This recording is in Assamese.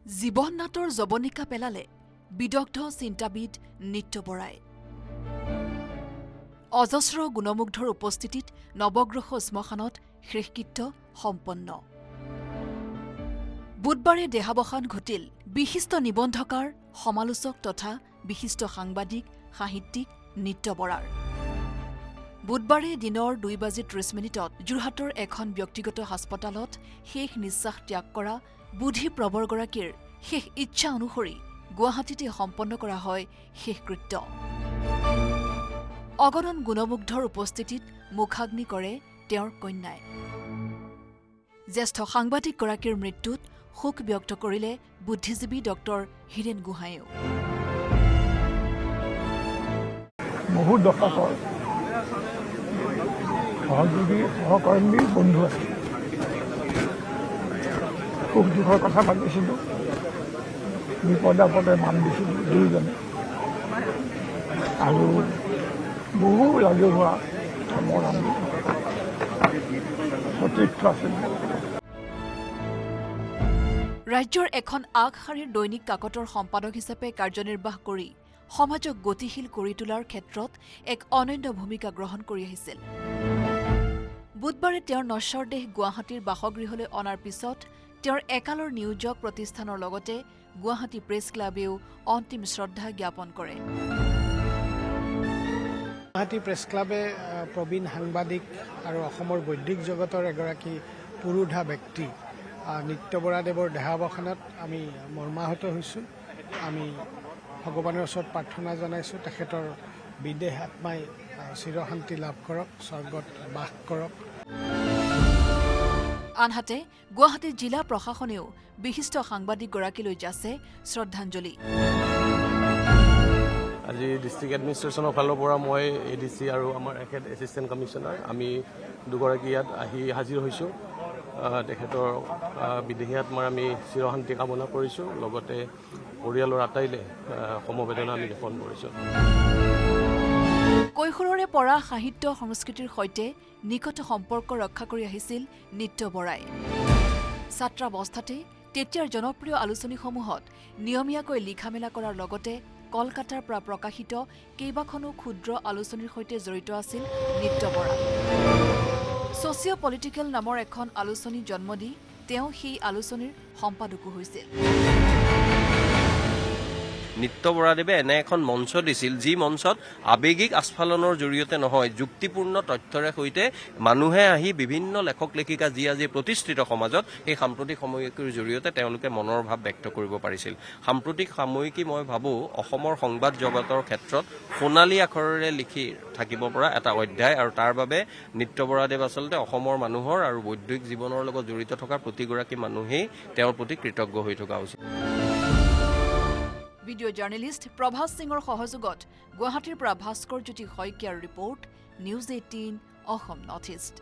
জীৱন নাটৰ জবনিকা পেলালে বিদগ্ধ চিন্তাবিদ নিত্য বৰাই। অজস্ৰ গুণমুগ্ধৰ উপস্থিতিত নৱগ্ৰহ শ্মশানত শেষকৃত্য সম্পন্ন। বুধবাৰে দেহাৱসান ঘটিল বিশিষ্ট নিবন্ধকাৰ, সমালোচক তথা বিশিষ্ট সাংবাদিক, সাহিত্যিক নিত্য বৰাৰ। বুধবাৰে দিনৰ 2:30 যোৰহাটৰ এখন ব্যক্তিগত হাস্পতালত শেষ নিশ্বাস ত্যাগ কৰা বুদ্ধি প্ৰবৰগৰাকীৰ শেষ ইচ্ছা অনুসৰি গুৱাহাটীতে সম্পন্ন কৰা হয় শেষকৃত্য। অগণন গুণমুগ্ধৰ উপস্থিতিত মুখাগ্নি কৰে তেওঁৰ কন্যাই। জ্যেষ্ঠ সাংবাদিকগৰাকীৰ মৃত্যুত শোক ব্যক্ত কৰিলে বুদ্ধিজীৱী ডক্টৰ হীৰেন গোহাঁইও। বহু দশকৰ সহযোগী সহকৰ্মী বন্ধু আছে। সুখ দুখৰ কথা পাতিছিলোঁ, বিপদে আপদে মান দিছিলোঁ দুয়োজনে, আৰু বহু ৰাজহুৱা কামৰ আমি সতীৰ্থ আছিল। ৰাজ্যৰ এখন আগশাৰীৰ দৈনিক কাকতৰ সম্পাদক হিচাপে কাৰ্যনিৰ্বাহ কৰি সমাজক গতিশীল কৰি তোলাৰ ক্ষেত্ৰত এক অনন্য ভূমিকা গ্ৰহণ কৰি আহিছিল। বুধবাৰে তেওঁৰ নশ্বৰ দেহ গুৱাহাটীৰ বাসগৃহলৈ অনাৰ পিছত তেওঁৰ একালৰ নিয়োজক প্ৰতিষ্ঠানৰ লগতে গুৱাহাটী প্ৰেছ ক্লাবেও অন্তিম শ্ৰদ্ধা জ্ঞাপন কৰে। গুৱাহাটী প্ৰেছ ক্লাবে প্ৰবীণ সাংবাদিক আৰু অসমৰ বৈদিক জগতৰ এগৰাকী পুৰোধা ব্যক্তি নিত্য বৰাদেৱৰ দেহাৱসানত আমি মৰ্মাহত হৈছোঁ। আমি ভগৱানৰ ওচৰত প্ৰাৰ্থনা জনাইছোঁ, তেখেতৰ বিদেহ আত্মাই চিৰশান্তি লাভ কৰক, স্বৰ্গত বাস কৰক। আনহাতে গুৱাহাটী জিলা প্ৰশাসনেও বিশিষ্ট সাংবাদিকগৰাকীলৈ যাচে শ্ৰদ্ধাঞ্জলি। আজি ডিষ্ট্ৰিক্ট এডমিনিষ্ট্ৰেশ্যনৰ ফালৰ পৰা মই ADC আৰু আমাৰ এখেত এছিষ্টেণ্ট কমিশ্যনাৰ আমি দুগৰাকী ইয়াত আহি হাজিৰ হৈছোঁ। তেখেতৰ বিদেহী আত্মাৰ আমি চিৰশান্তি কামনা কৰিছোঁ, লগতে পৰিয়ালৰ আটাইলে সমবেদনা আমি জ্ঞাপন কৰিছোঁ। কৈশোৰৰে পৰা সাহিত্য সংস্কৃতিৰ সৈতে নিকট সম্পৰ্ক ৰক্ষা কৰি আহিছিল নিত্য বৰাই। ছাত্ৰাৱস্থাতে তেতিয়াৰ জনপ্ৰিয় আলোচনীসমূহত নিয়মীয়াকৈ লিখা মেলা কৰাৰ লগতে কলকাতাৰ পৰা প্ৰকাশিত কেইবাখনো ক্ষুদ্ৰ আলোচনীৰ সৈতে জড়িত আছিল নিত্য বৰা। ছচিঅ' পলিটিকেল নামৰ এখন আলোচনী জন্ম দি তেওঁ সেই আলোচনীৰ সম্পাদকো হৈছিল। নিত্য বৰাদেৱে এনে এখন মঞ্চ দিছিল, যি মঞ্চত আৱেগিক আস্ফালনৰ জৰিয়তে নহয়, যুক্তিপূৰ্ণ তথ্যৰে সৈতে মানুহে আহি বিভিন্ন লেখক লেখিকা যি আজি প্ৰতিষ্ঠিত সমাজত সেই সাম্প্ৰতিক সাময়িকীৰ জৰিয়তে তেওঁলোকে মনৰ ভাৱ ব্যক্ত কৰিব পাৰিছিল। সাম্প্ৰতিক সাময়িকী মই ভাবোঁ অসমৰ সংবাদ জগতৰ ক্ষেত্ৰত সোণালী আখৰেৰে লিখি থাকিব পৰা এটা অধ্যায়, আৰু তাৰ বাবে নিত্য বৰাদেৱ আচলতে অসমৰ মানুহৰ আৰু বৈদ্যুতিক জীৱনৰ লগত জড়িত থকা প্ৰতিগৰাকী মানুহেই তেওঁৰ প্ৰতি কৃতজ্ঞ হৈ থকা উচিত। ভিডিঅ' জাৰ্নেলিষ্ট প্ৰভাস সিঙৰ সহযোগত গুৱাহাটীৰ পৰা ভাস্কৰ জ্যোতি শইকীয়াৰ report, news 18 Assam north east.